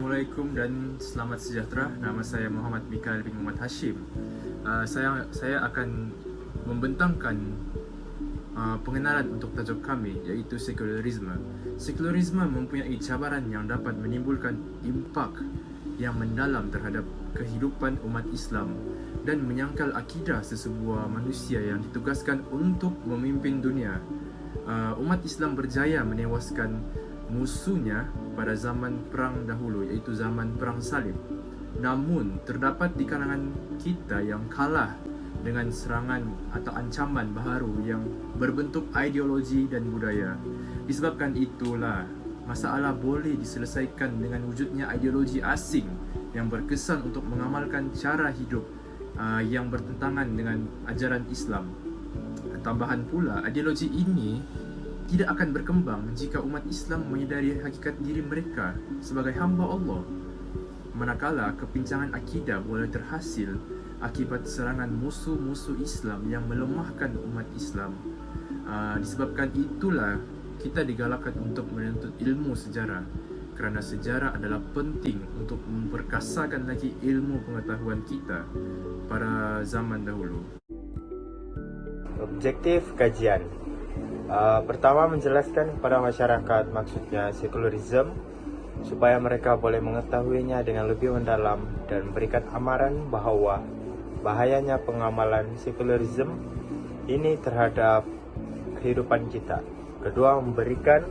Assalamualaikum dan selamat sejahtera. Nama saya Muhammad Mikael bin Muhammad Hashim. Saya akan membentangkan pengenalan untuk tajuk kami, iaitu sekularisme. Sekularisme mempunyai cabaran yang dapat menimbulkan impak yang mendalam terhadap kehidupan umat Islam dan menyangkal akidah sesebuah manusia yang ditugaskan untuk memimpin dunia. Umat Islam berjaya menewaskan musuhnya pada zaman perang dahulu, iaitu zaman perang salib. Namun terdapat di kalangan kita yang kalah dengan serangan atau ancaman baharu yang berbentuk ideologi dan budaya. Disebabkan itulah masalah boleh diselesaikan dengan wujudnya ideologi asing yang berkesan untuk mengamalkan cara hidup yang bertentangan dengan ajaran Islam. Tambahan pula, ideologi ini tidak akan berkembang jika umat Islam menyadari hakikat diri mereka sebagai hamba Allah. Manakala kepincangan akidah boleh terhasil akibat serangan musuh-musuh Islam yang melemahkan umat Islam. Disebabkan itulah kita digalakkan untuk menuntut ilmu sejarah, kerana sejarah adalah penting untuk memperkasakan lagi ilmu pengetahuan kita pada zaman dahulu. Objektif kajian pertama, menjelaskan kepada masyarakat maksudnya sekularisme supaya mereka boleh mengetahuinya dengan lebih mendalam dan memberikan amaran bahawa bahayanya pengamalan sekularisme ini terhadap kehidupan kita. Kedua, memberikan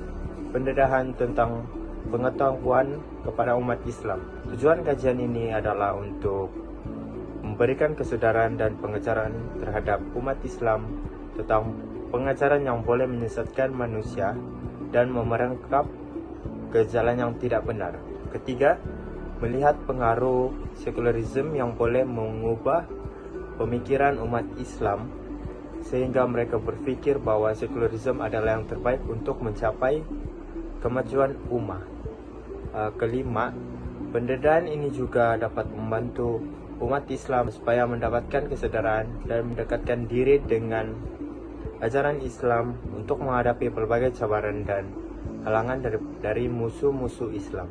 pendedahan tentang pengetahuan kepada umat Islam. Tujuan kajian ini adalah untuk memberikan kesedaran dan pengajaran terhadap umat Islam tentang pengajaran yang boleh menyesatkan manusia dan memerangkap ke jalan yang tidak benar. Ketiga, melihat pengaruh sekularisme yang boleh mengubah pemikiran umat Islam sehingga mereka berfikir bahwa sekularisme adalah yang terbaik untuk mencapai kemajuan umat. Kelima, pendedahan ini juga dapat membantu umat Islam supaya mendapatkan kesedaran dan mendekatkan diri dengan ajaran Islam untuk menghadapi berbagai cabaran dan halangan dari musuh-musuh Islam.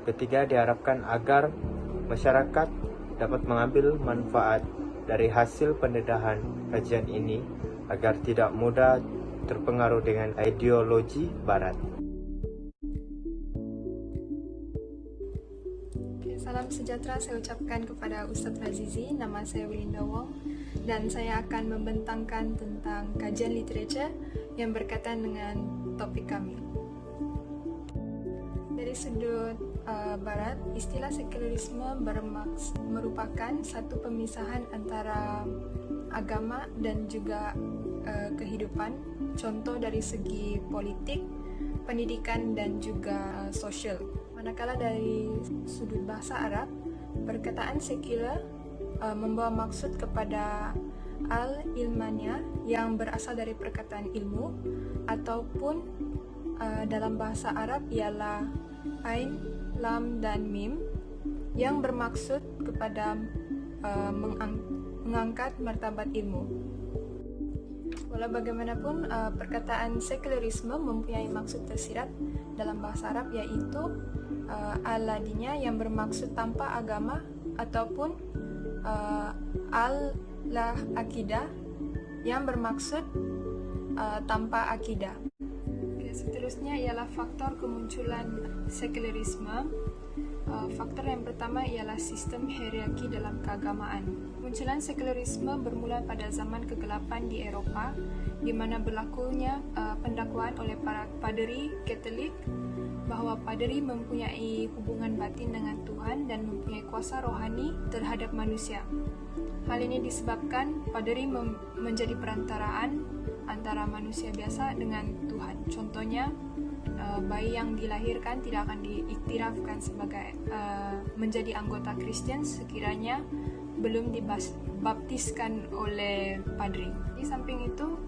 Ketiga, diharapkan agar masyarakat dapat mengambil manfaat dari hasil pendedahan kajian ini agar tidak mudah terpengaruh dengan ideologi Barat. Salam sejahtera saya ucapkan kepada Ustadz Razizi. Nama saya Wilinda Wong dan saya akan membentangkan tentang kajian literatur yang berkaitan dengan topik kami. Dari sudut Barat, istilah sekularisme merupakan satu pemisahan antara agama dan juga kehidupan. Contoh dari segi politik, pendidikan dan juga sosial. Manakala dari sudut bahasa Arab, perkataan sekular membawa maksud kepada al-ilmania yang berasal dari perkataan ilmu, ataupun dalam bahasa Arab ialah ain, lam dan mim yang bermaksud kepada mengangkat martabat ilmu. Walau bagaimanapun, perkataan sekularisme mempunyai maksud tersirat dalam bahasa Arab, yaitu al-ladinya yang bermaksud tanpa agama, ataupun al-lah akidah yang bermaksud tanpa akidah. Seterusnya ialah faktor kemunculan sekularisme. Faktor yang pertama ialah sistem hierarki dalam keagamaan. Kemunculan sekularisme bermula pada zaman kegelapan di Eropah, di mana berlakunya pendakwaan oleh para paderi Katolik bahawa paderi mempunyai hubungan batin dengan Tuhan dan mempunyai kuasa rohani terhadap manusia. Hal ini disebabkan paderi menjadi perantaraan antara manusia biasa dengan Tuhan. Contohnya, bayi yang dilahirkan tidak akan diiktirafkan sebagai menjadi anggota Kristen sekiranya belum dibaptiskan oleh padri. Di samping itu,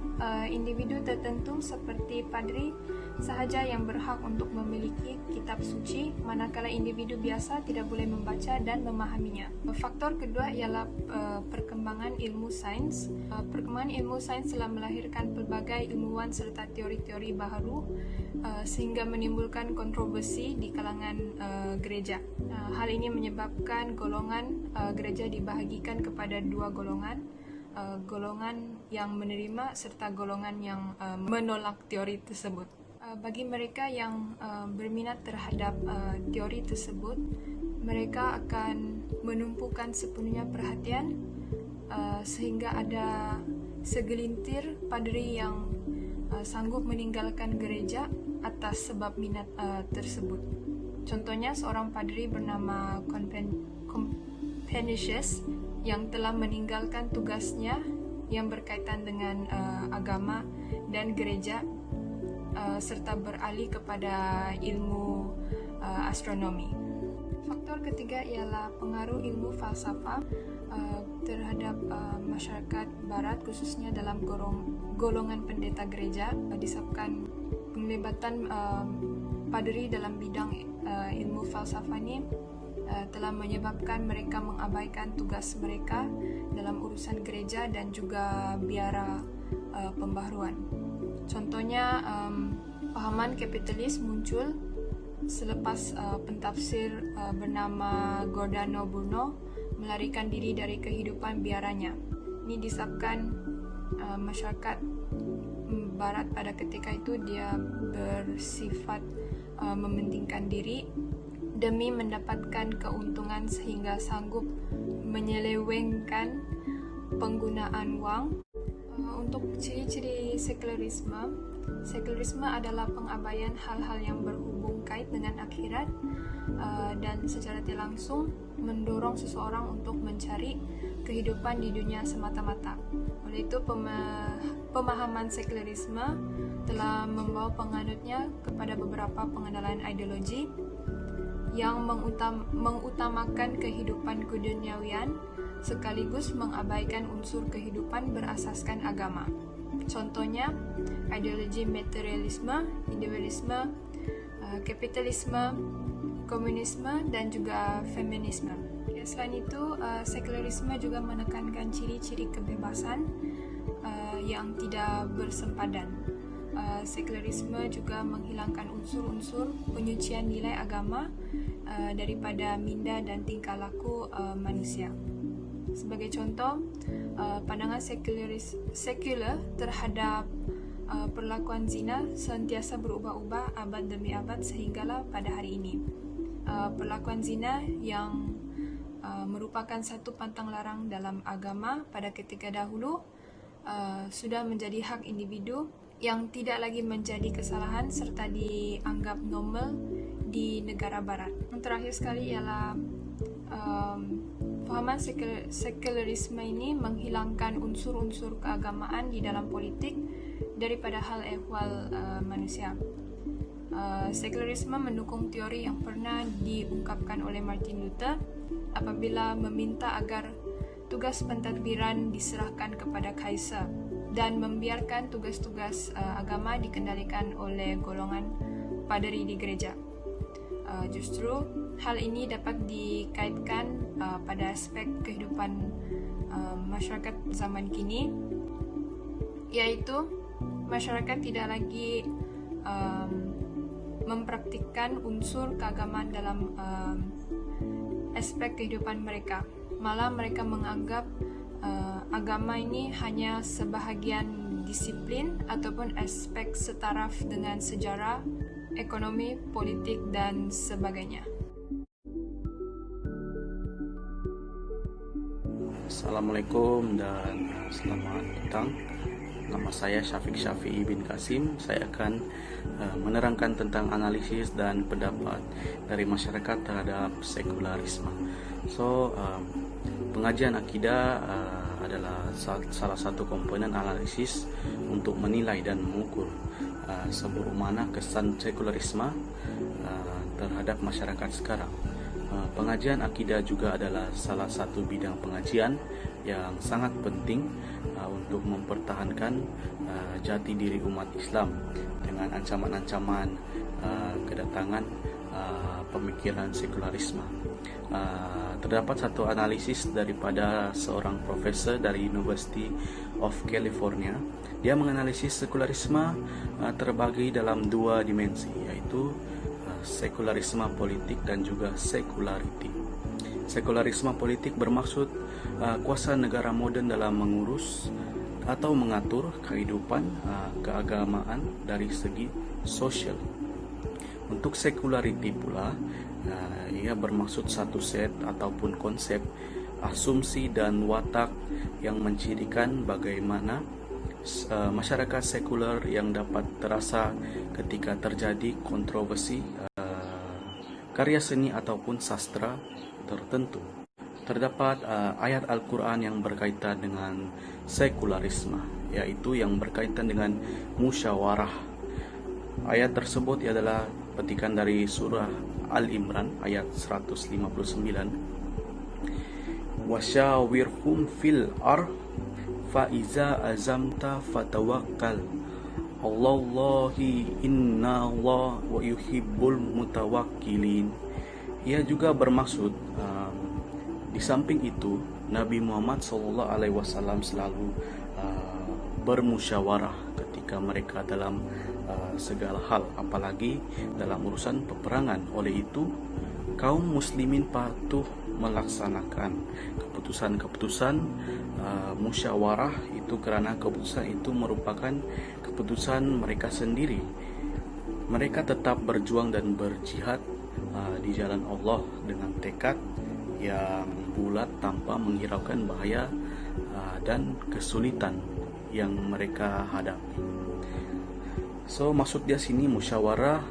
individu tertentu seperti padri sahaja yang berhak untuk memiliki kitab suci, manakala individu biasa tidak boleh membaca dan memahaminya. Faktor kedua ialah perkembangan ilmu sains. Perkembangan ilmu sains telah melahirkan pelbagai ilmuwan serta teori-teori baharu sehingga menimbulkan kontroversi di kalangan gereja. Hal ini menyebabkan golongan gereja dibahagikan kepada dua golongan. Golongan yang menerima serta golongan yang menolak teori tersebut. Bagi mereka yang berminat terhadap teori tersebut, mereka akan menumpukan sepenuhnya perhatian sehingga ada segelintir padri yang sanggup meninggalkan gereja atas sebab minat tersebut. Contohnya seorang padri bernama Companicius yang telah meninggalkan tugasnya yang berkaitan dengan agama dan gereja serta beralih kepada ilmu astronomi. Faktor ketiga ialah pengaruh ilmu falsafah terhadap masyarakat barat, khususnya dalam golongan pendeta gereja, disebabkan penglibatan padri dalam bidang ilmu falsafah ini telah menyebabkan mereka mengabaikan tugas mereka dalam urusan gereja dan juga biara pembaharuan. Contohnya, pahaman kapitalis muncul selepas pentafsir bernama Giordano Bruno melarikan diri dari kehidupan biaranya. Ini disebabkan masyarakat barat pada ketika itu dia bersifat mementingkan diri demi mendapatkan keuntungan sehingga sanggup menyelewengkan penggunaan wang. Untuk ciri-ciri sekularisme adalah pengabaian hal-hal yang berhubung kait dengan akhirat dan secara tidak langsung mendorong seseorang untuk mencari kehidupan di dunia semata-mata. Oleh itu, pemahaman sekularisme telah membawa penganutnya kepada beberapa pengenalan ideologi yang mengutamakan kehidupan keduniawian sekaligus mengabaikan unsur kehidupan berasaskan agama. Contohnya, ideologi materialisme, individualisme, kapitalisme, komunisme, dan juga feminisme. Selain itu, sekularisme juga menekankan ciri-ciri kebebasan yang tidak bersempadan. Sekularisme juga menghilangkan unsur-unsur penyucian nilai agama daripada minda dan tingkah laku manusia. Sebagai contoh, pandangan sekular terhadap perlakuan zina sentiasa berubah-ubah abad demi abad sehinggalah pada hari ini. Perlakuan zina yang merupakan satu pantang larang dalam agama pada ketika dahulu sudah menjadi hak individu yang tidak lagi menjadi kesalahan serta dianggap normal di negara barat. Yang terakhir sekali ialah pahaman sekularisme ini menghilangkan unsur-unsur keagamaan di dalam politik daripada hal ehwal manusia. Sekularisme mendukung teori yang pernah diungkapkan oleh Martin Luther apabila meminta agar tugas pentadbiran diserahkan kepada kaisar dan membiarkan tugas-tugas agama dikendalikan oleh golongan padri di gereja. Justru hal ini dapat dikaitkan pada aspek kehidupan masyarakat zaman kini, yaitu masyarakat tidak lagi mempraktikkan unsur keagamaan dalam aspek kehidupan mereka. Malah mereka menganggap agama ini hanya sebahagian disiplin ataupun aspek setaraf dengan sejarah, ekonomi, politik, dan sebagainya. Assalamualaikum dan selamat datang. Nama saya Syafiq Syafi'i bin Kasim. Saya akan menerangkan tentang analisis dan pendapat dari masyarakat terhadap sekularisme. Pengajian akidah adalah salah satu komponen analisis untuk menilai dan mengukur sejauh mana kesan sekularisme terhadap masyarakat sekarang. Pengajian akidah juga adalah salah satu bidang pengajian yang sangat penting untuk mempertahankan jati diri umat Islam dengan ancaman-ancaman kedatangan pemikiran sekularisme. Terdapat satu analisis daripada seorang profesor dari University of California. Dia menganalisis sekularisme terbagi dalam dua dimensi, yaitu sekularisme politik dan juga secularity. Sekularisme politik bermaksud kuasa negara moden dalam mengurus atau mengatur kehidupan keagamaan dari segi sosial. Untuk secularity pula, ia bermaksud satu set ataupun konsep, asumsi dan watak yang mencirikan bagaimana masyarakat sekuler yang dapat terasa ketika terjadi kontroversi karya seni ataupun sastra tertentu. Terdapat ayat Al-Quran yang berkaitan dengan sekularisme, yaitu yang berkaitan dengan musyawarah. Ayat tersebut adalah petikan dari surah Al-Imran ayat 159. Wasyawirhum fil fa iza azamta fatawakkal Allahi inna Allah wa yuhibbul mutawakkilin. Ia juga bermaksud di samping itu Nabi Muhammad SAW selalu bermusyawarah ketika mereka dalam segala hal, apalagi dalam urusan peperangan. Oleh itu kaum muslimin patuh melaksanakan keputusan-keputusan musyawarah itu karena keputusan itu merupakan keputusan mereka sendiri. Mereka tetap berjuang dan berjihad di jalan Allah dengan tekad yang bulat tanpa menghiraukan bahaya dan kesulitan yang mereka hadapi. So maksud dia sini musyawarah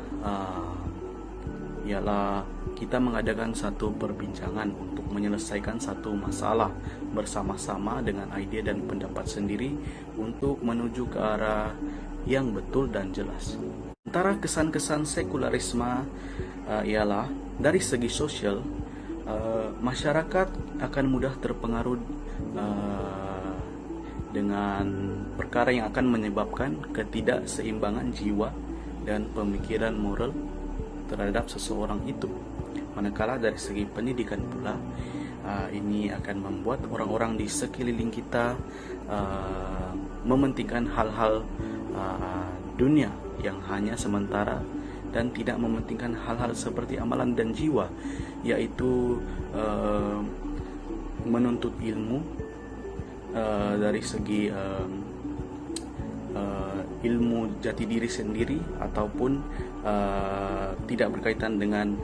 ialah kita mengadakan satu perbincangan untuk menyelesaikan satu masalah bersama-sama dengan ide dan pendapat sendiri untuk menuju ke arah yang betul dan jelas. Antara kesan-kesan sekularisme ialah dari segi sosial, masyarakat akan mudah terpengaruh dengan perkara yang akan menyebabkan ketidakseimbangan jiwa dan pemikiran moral terhadap seseorang itu. Manakala dari segi pendidikan pula, ini akan membuat orang-orang di sekeliling kita mementingkan hal-hal dunia yang hanya sementara dan tidak mementingkan hal-hal seperti amalan dan jiwa, yaitu menuntut ilmu dari segi ilmu jati diri sendiri ataupun tidak berkaitan dengan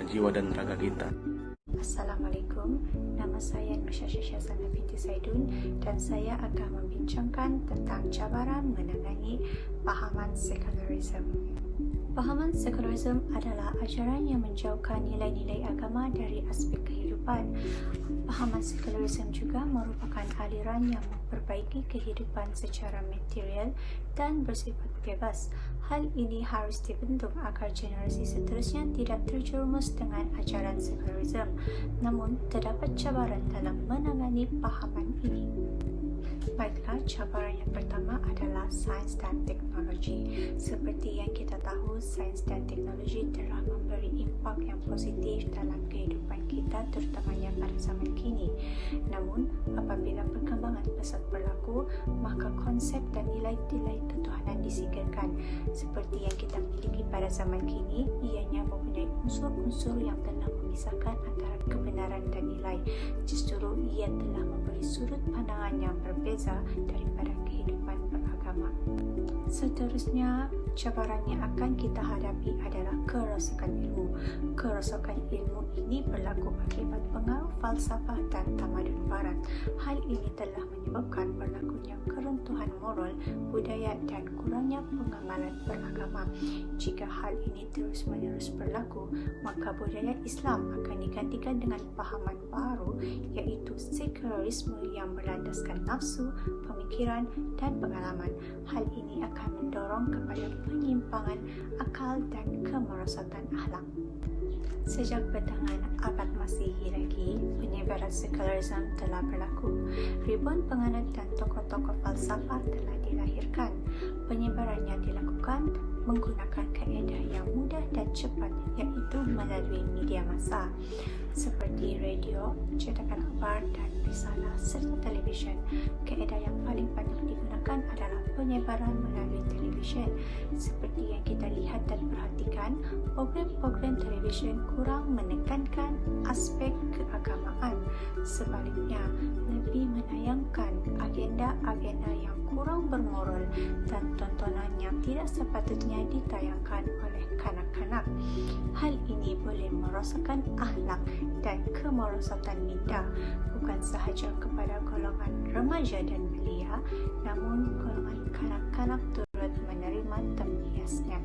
jiwa dan raga kita. Assalamualaikum, nama saya Nursyah Syazana binti Saidun dan saya akan membincangkan tentang cabaran menangani pahaman sekularisme. Pahaman sekularisme adalah ajaran yang menjauhkan nilai-nilai agama dari aspek kehidupan. Pahaman sekularisme juga merupakan aliran yang memperbaiki kehidupan secara material dan bersifat bebas. Hal ini harus dibentuk agar generasi seterusnya tidak terjerumus dengan ajaran sekularisme. Namun, terdapat cabaran dalam menangani pahaman ini. Baiklah, cabaran yang pertama adalah sains dan teknologi. Seperti yang kita tahu, sains dan teknologi telah memberi impak yang positif dalam kehidupan kita, terutamanya pada zaman kini. Namun, apabila perkembangan pesat berlaku, maka konsep dan nilai-nilai ketuhanan disingkirkan. Seperti yang kita miliki pada zaman kini, ianya mempunyai unsur-unsur yang telah memisahkan antara kebenaran dan nilai. Justru ia telah memberi sudut pandangan yang berbeza daripada kehidupan beragama. Seterusnya, cabaran yang akan kita hadapi adalah kerosakan ilmu. Kerosakan ilmu ini berlaku akibat pengaruh falsafah dan tamadun barat. Hal ini telah menyebabkan berlakunya keruntuhan moral, budaya dan kurangnya pengamalan beragama. Jika hal ini terus-menerus berlaku, maka budaya Islam akan digantikan dengan pahaman baru, yaitu sekularisme yang berlandaskan nafsu, pemikiran dan pengalaman. Hal ini akan mendorong kepada penyimpangan akal dan kemerosotan akhlak. Sejak pertengahan abad Masihi lagi, penyebaran sekularisme telah berlaku. Ribuan penganut dan tokoh-tokoh falsafah telah dilahirkan. Penyebarannya dilakukan menggunakan kaedah yang mudah dan cepat, iaitu melalui media massa seperti radio, cetakan kabar dan risalah serta televisyen. Kaedah yang paling banyak digunakan adalah penyebaran melalui televisyen. Seperti yang kita lihat dan perhatikan, program-program televisyen kurang menekankan aspek keagamaan. Sebaliknya, lebih menayangkan agenda-agenda yang kurang bermoral dan tontonan yang tidak sepatutnya ditayangkan oleh kanak-kanak. Hal ini boleh merosakkan akhlak dan kemerosotan minda, bukan sahaja kepada golongan remaja dan belia, namun golongan kanak-kanak turut menerima tembiasnya.